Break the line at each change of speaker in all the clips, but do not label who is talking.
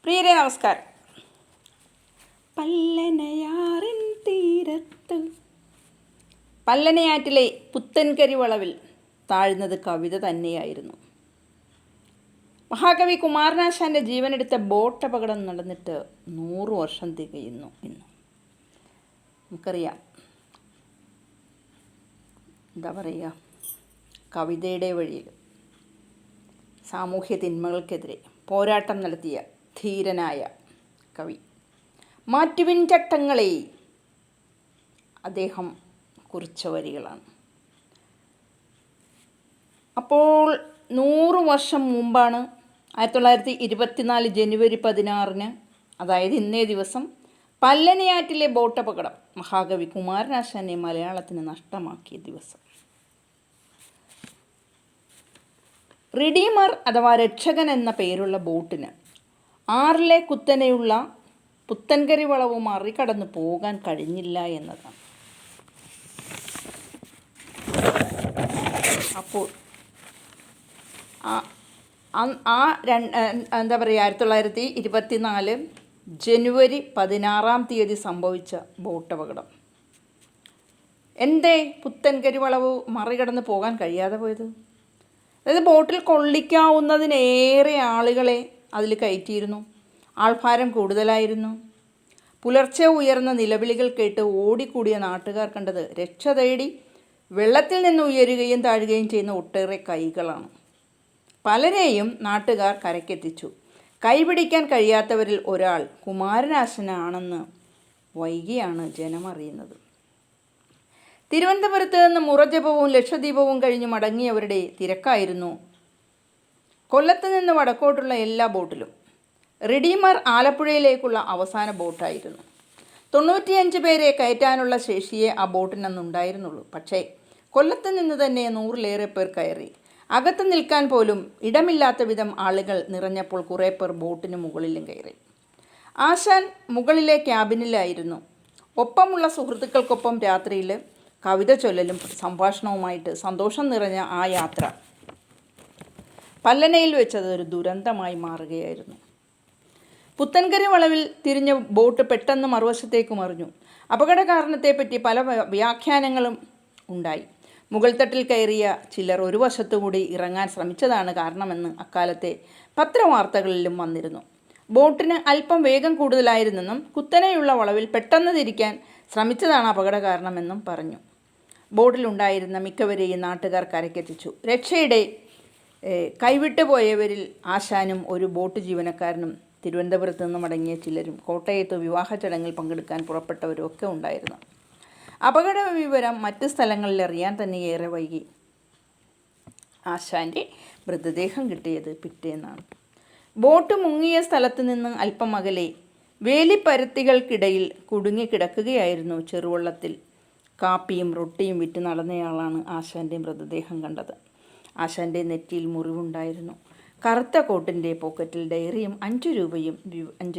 പ്രിയരെ നമസ്കാരം. പല്ലനയാറിൻ തീരത്ത് പല്ലനയാറ്റിലെ പുത്തൻകരി വളവിൽ താഴ്ന്നത് കവിത തന്നെയായിരുന്നു. മഹാകവി കുമാരനാശാൻ്റെ ജീവനെടുത്ത ബോട്ട് അപകടം നടന്നിട്ട് 100 വർഷം തികയുന്നു ഇന്ന്. നമുക്കറിയാം, എന്താ പറയുക, കവിതയുടെ വഴിയിൽ സാമൂഹ്യ തിന്മകൾക്കെതിരെ പോരാട്ടം നടത്തിയ ധീരനായ കവി. മാറ്റുവിൻ ചട്ടങ്ങളെ അദ്ദേഹം കുറിച്ച വരികളാണ്. അപ്പോൾ 100 വർഷം മുമ്പാണ് 1924 ജനുവരി 16, അതായത് ഇന്നേ ദിവസം, പല്ലനയാറ്റിലെ ബോട്ടപകടം മഹാകവി കുമാരനാശാനെ മലയാളത്തിന് നഷ്ടമാക്കിയ ദിവസം. റിഡീമർ അഥവാ രക്ഷകൻ എന്ന പേരുള്ള ബോട്ടിന് ആറിലെ കുത്തനെയുള്ള പുത്തൻകരി വളവ് മറികടന്നു പോകാൻ കഴിഞ്ഞില്ല എന്നതാണ്. അപ്പോൾ എന്താ പറയുക, 1924 ജനുവരി 16 സംഭവിച്ച ബോട്ടപകടം. എന്തേ പുത്തൻകരി വളവ് മറികടന്ന് പോകാൻ കഴിയാതെ പോയത്? അതായത് ബോട്ടിൽ കൊള്ളിക്കാവുന്നതിനേറെ ആളുകളെ അതിൽ കയറ്റിയിരുന്നു. ആൾഭാരം കൂടുതലായിരുന്നു. പുലർച്ചെ ഉയർന്ന നിലവിളികൾ കേട്ട് ഓടിക്കൂടിയ നാട്ടുകാർ കണ്ടത് രക്ഷ തേടി വെള്ളത്തിൽ നിന്ന് ഉയരുകയും താഴുകയും ചെയ്യുന്ന ഒട്ടേറെ കൈകളാണ്. പലരെയും നാട്ടുകാർ കരക്കെത്തിച്ചു. കൈപിടിക്കാൻ കഴിയാത്തവരിൽ ഒരാൾ കുമാരനാശനാണെന്ന് വൈകിയാണ് ജനമറിയുന്നത്. തിരുവനന്തപുരത്ത് നിന്ന് മുറജപവും ലക്ഷദ്വീപവും കഴിഞ്ഞ് മടങ്ങിയവരുടെ തിരക്കായിരുന്നു കൊല്ലത്ത് നിന്ന് വടക്കോട്ടുള്ള എല്ലാ ബോട്ടിലും. റിഡീമർ ആലപ്പുഴയിലേക്കുള്ള അവസാന ബോട്ടായിരുന്നു. 95 പേരെ കയറ്റാനുള്ള ശേഷിയെ ആ ബോട്ടിനന്നുണ്ടായിരുന്നുള്ളൂ. പക്ഷേ കൊല്ലത്ത് നിന്ന് തന്നെ 100-ലേറെ പേർ കയറി. അകത്ത് നിൽക്കാൻ പോലും ഇടമില്ലാത്ത വിധം ആളുകൾ നിറഞ്ഞപ്പോൾ കുറേ പേർ ബോട്ടിന് മുകളിലും കയറി. ആശാൻ മുകളിലെ ക്യാബിനിലായിരുന്നു. ഒപ്പമുള്ള സുഹൃത്തുക്കൾക്കൊപ്പം രാത്രിയിൽ കവിത ചൊല്ലലും സംഭാഷണവുമായിട്ട് സന്തോഷം നിറഞ്ഞ ആ യാത്ര പല്ലനയിൽ വെച്ചത് ഒരു ദുരന്തമായി മാറുകയായിരുന്നു. പുത്തൻകരി വളവിൽ തിരിഞ്ഞ ബോട്ട് പെട്ടെന്ന് മറുവശത്തേക്ക് മറിഞ്ഞു. അപകട കാരണത്തെപ്പറ്റി പല വ്യാഖ്യാനങ്ങളും ഉണ്ടായി. മുകൾ തട്ടിൽ കയറിയ ചിലർ ഒരു വശത്തുകൂടി ഇറങ്ങാൻ ശ്രമിച്ചതാണ് കാരണമെന്ന് അക്കാലത്തെ പത്രവാർത്തകളിലും വന്നിരുന്നു. ബോട്ടിന് അല്പം വേഗം കൂടുതലായിരുന്നെന്നും കുത്തനെയുള്ള വളവിൽ പെട്ടെന്ന് തിരിക്കാൻ ശ്രമിച്ചതാണ് അപകട കാരണമെന്നും പറഞ്ഞു. ബോട്ടിലുണ്ടായിരുന്ന മിക്കവരെയും നാട്ടുകാർ കരക്കെത്തിച്ചു. രക്ഷയുടെ കൈവിട്ടുപോയവരിൽ ആശാനും ഒരു ബോട്ട് ജീവനക്കാരനും തിരുവനന്തപുരത്ത് നിന്ന് മടങ്ങിയ ചിലരും കോട്ടയത്ത് വിവാഹ ചടങ്ങിൽ പങ്കെടുക്കാൻ പുറപ്പെട്ടവരും ഒക്കെ ഉണ്ടായിരുന്നു. അപകട വിവരം മറ്റ് സ്ഥലങ്ങളിൽ അറിയാൻ തന്നെ ഏറെ വൈകി. ആശാൻ്റെ മൃതദേഹം കിട്ടിയത് പിറ്റേന്നാണ്. ബോട്ട് മുങ്ങിയ സ്ഥലത്ത് നിന്ന് അല്പം അകലെ വേലിപ്പരുത്തികൾക്കിടയിൽ കുടുങ്ങിക്കിടക്കുകയായിരുന്നു ചെറുവള്ളത്തിൽ കാപ്പിയും റൊട്ടിയും വിറ്റ് നടന്നയാളാണ് ആശാൻ്റെ മൃതദേഹം കണ്ടത്. ആശാൻ്റെ നെറ്റിയിൽ മുറിവുണ്ടായിരുന്നു. കറുത്ത കോട്ടിൻ്റെ പോക്കറ്റിൽ ഡയറിയും 5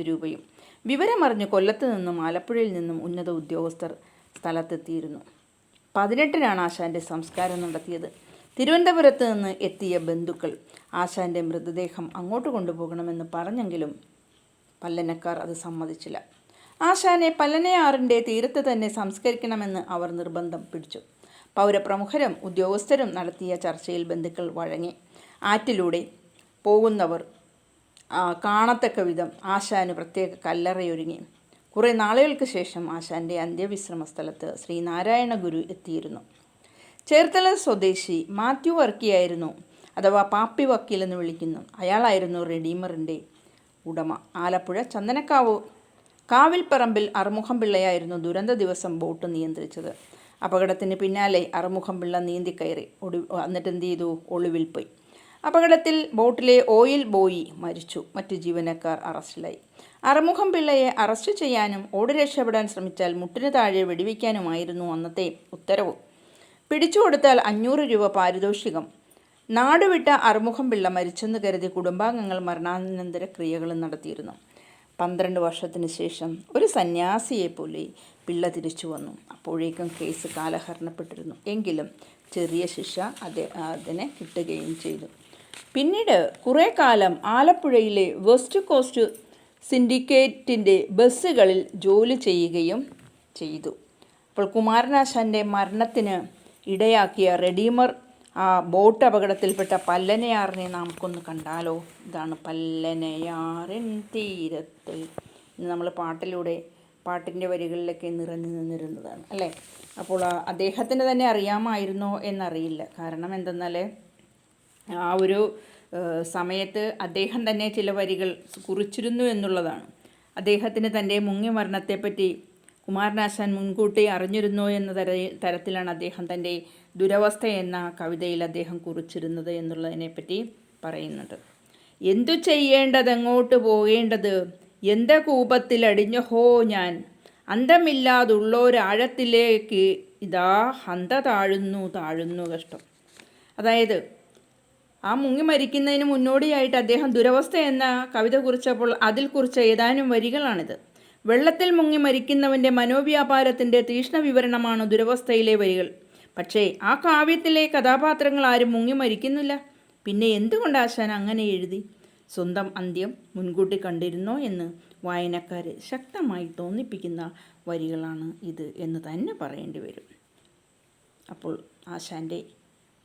രൂപയും. വിവരമറിഞ്ഞ് കൊല്ലത്ത് നിന്നും ആലപ്പുഴയിൽ നിന്നും ഉന്നത ഉദ്യോഗസ്ഥർ സ്ഥലത്തെത്തിയിരുന്നു. 18-നാണ് ആശാൻ്റെ സംസ്കാരം നടത്തിയത്. തിരുവനന്തപുരത്ത് നിന്ന് എത്തിയ ബന്ധുക്കൾ ആശാൻ്റെ മൃതദേഹം അങ്ങോട്ട് കൊണ്ടുപോകണമെന്ന് പറഞ്ഞെങ്കിലും പല്ലനക്കാർ അത് സമ്മതിച്ചില്ല. ആശാനെ പല്ലനയാറിൻ്റെ തീരത്ത് തന്നെ സംസ്കരിക്കണമെന്ന് അവർ നിർബന്ധം പിടിച്ചു. പൗരപ്രമുഖരും ഉദ്യോഗസ്ഥരും നടത്തിയ ചർച്ചയിൽ ബന്ധുക്കൾ വഴങ്ങി. ആറ്റിലൂടെ പോകുന്നവർ കാണത്തക്ക വിധം ആശാന് പ്രത്യേക കല്ലറയൊരുങ്ങി. കുറേ നാളുകൾക്ക് ശേഷം ആശാൻ്റെ അന്ത്യവിശ്രമ സ്ഥലത്ത് ശ്രീനാരായണ ഗുരു എത്തിയിരുന്നു. ചേർത്തല സ്വദേശി മാത്യു വർക്കിയായിരുന്നു, അഥവാ പാപ്പി വക്കീൽ എന്ന് വിളിക്കുന്നു. അയാളായിരുന്നു റിഡീമറിൻ്റെ ഉടമ. ആലപ്പുഴ ചന്ദനക്കാവ് കാവിൽപ്പറമ്പിൽ അറുമുഖം പിള്ളയായിരുന്നു ദുരന്ത ദിവസം ബോട്ട് നിയന്ത്രിച്ചത്. അപകടത്തിന് പിന്നാലെ അറുമുഖം പിള്ള നീന്തിക്കയറി എന്നിട്ട് എന്ത് ചെയ്തു? ഒളിവിൽ പോയി. അപകടത്തിൽ ബോട്ടിലെ ഓയിൽ ബോയി മരിച്ചു. മറ്റു ജീവനക്കാർ അറസ്റ്റിലായി. അറുമുഖം പിള്ളയെ അറസ്റ്റ് ചെയ്യാനും ഓടി രക്ഷപ്പെടാൻ ശ്രമിച്ചാൽ മുട്ടിന് താഴെ വെടിവെക്കാനുമായിരുന്നു അന്നത്തെ ഉത്തരവ്. പിടിച്ചു കൊടുത്താൽ 500 രൂപ പാരിതോഷികം. നാടുവിട്ട അറുമുഖം പിള്ള മരിച്ചെന്ന് കരുതി കുടുംബാംഗങ്ങൾ മരണാനന്തര ക്രിയകളും നടത്തിയിരുന്നു. 12 വർഷത്തിന് ശേഷം ഒരു സന്യാസിയെപ്പോലെ പിള്ള തിരിച്ചു വന്നു. അപ്പോഴേക്കും കേസ് കാലഹരണപ്പെട്ടിരുന്നു. എങ്കിലും ചെറിയ ശിക്ഷ അതിനെ കിട്ടുകയും ചെയ്തു. പിന്നീട് കുറേ കാലം ആലപ്പുഴയിലെ വെസ്റ്റ് കോസ്റ്റ് സിൻഡിക്കേറ്റിൻ്റെ ബസ്സുകളിൽ ജോലി ചെയ്യുകയും ചെയ്തു. അപ്പോൾ കുമാരനാശാൻ്റെ മരണത്തിന് ഇടയാക്കിയ റെഡീമർ ആ ബോട്ട് അപകടത്തിൽപ്പെട്ട പല്ലനയാറിനെ നമുക്കൊന്ന് കണ്ടാലോ. ഇതാണ് പല്ലനയാറിൻ തീരത്ത്. ഇന്ന് നമ്മൾ പാട്ടിൻ്റെ വരികളിലൊക്കെ നിറഞ്ഞു നിന്നിരുന്നതാണ് അല്ലേ. അപ്പോൾ അദ്ദേഹത്തിന് തന്നെ അറിയാമായിരുന്നോ എന്നറിയില്ല. കാരണം എന്തെന്നാൽ ആ ഒരു സമയത്ത് അദ്ദേഹം തന്നെ ചില വരികൾ കുറിച്ചിരുന്നു എന്നുള്ളതാണ്. അദ്ദേഹത്തിന് തൻ്റെ മുങ്ങിയ മരണത്തെപ്പറ്റി കുമാരനാശാൻ മുൻകൂട്ടി അറിഞ്ഞിരുന്നോ എന്ന തരത്തിലാണ് അദ്ദേഹം തൻ്റെ ദുരവസ്ഥ എന്ന കവിതയിൽ അദ്ദേഹം കുറിച്ചിരുന്നത് എന്നുള്ളതിനെപ്പറ്റി പറയുന്നുണ്ട്. എന്തു ചെയ്യേണ്ടതെങ്ങോട്ട് പോകേണ്ടത്, എന്ത കൂപത്തിലടിഞ്ഞഹോ ഞാൻ, അന്തമില്ലാതുള്ളൊരാഴത്തിലേക്ക് ഇതാ ഹന്ത താഴുന്നു കഷ്ടം. അതായത് ആ മുങ്ങി മരിക്കുന്നതിന് മുന്നോടിയായിട്ട് അദ്ദേഹം ദുരവസ്ഥ എന്ന കവിത കുറിച്ചപ്പോൾ അതിൽ കുറിച്ച ഏതാനും വരികളാണിത്. വെള്ളത്തിൽ മുങ്ങി മരിക്കുന്നവൻ്റെ മനോവ്യാപാരത്തിൻ്റെ തീക്ഷ്ണ വിവരണമാണ് ദുരവസ്ഥയിലെ വരികൾ. പക്ഷേ ആ കാവ്യത്തിലെ കഥാപാത്രങ്ങൾ ആരും മുങ്ങി മരിക്കുന്നില്ല. പിന്നെ എന്തുകൊണ്ട് ആശാൻ അങ്ങനെ എഴുതി? സ്വന്തം അന്ത്യം മുൻകൂട്ടി കണ്ടിരുന്നോ എന്ന് വായനക്കാരെ ശക്തമായി തോന്നിപ്പിക്കുന്ന വരികളാണ് ഇത് എന്ന് തന്നെ പറയേണ്ടി വരും. അപ്പോൾ ആശാൻ്റെ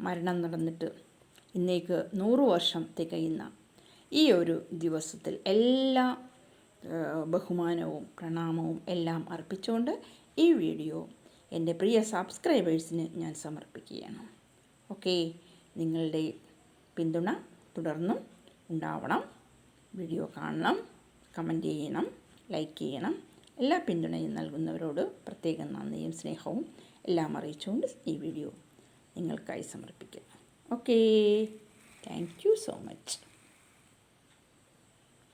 മരണം നടന്നിട്ട് ഇന്നേക്ക് 100 വർഷം തികയുന്ന ഈ ഒരു ദിവസത്തിൽ എല്ലാ ബഹുമാനവും പ്രണാമവും എല്ലാം അർപ്പിച്ചുകൊണ്ട് ഈ വീഡിയോ എൻ്റെ പ്രിയ സബ്സ്ക്രൈബേഴ്സിന് ഞാൻ സമർപ്പിക്കുകയാണ്. ഓക്കെ, നിങ്ങളുടെ പിന്തുണ തുടർന്നും ഉണ്ടാവണം. വീഡിയോ കാണണം, കമൻറ്റ് ചെയ്യണം, ലൈക്ക് ചെയ്യണം. എല്ലാ പിന്തുണയും നൽകുന്നവരോട് പ്രത്യേകം നന്ദിയും സ്നേഹവും എല്ലാം അറിയിച്ചുകൊണ്ട് ഈ വീഡിയോ നിങ്ങൾക്കായി സമർപ്പിക്കുന്നു. Okay, thank you so much.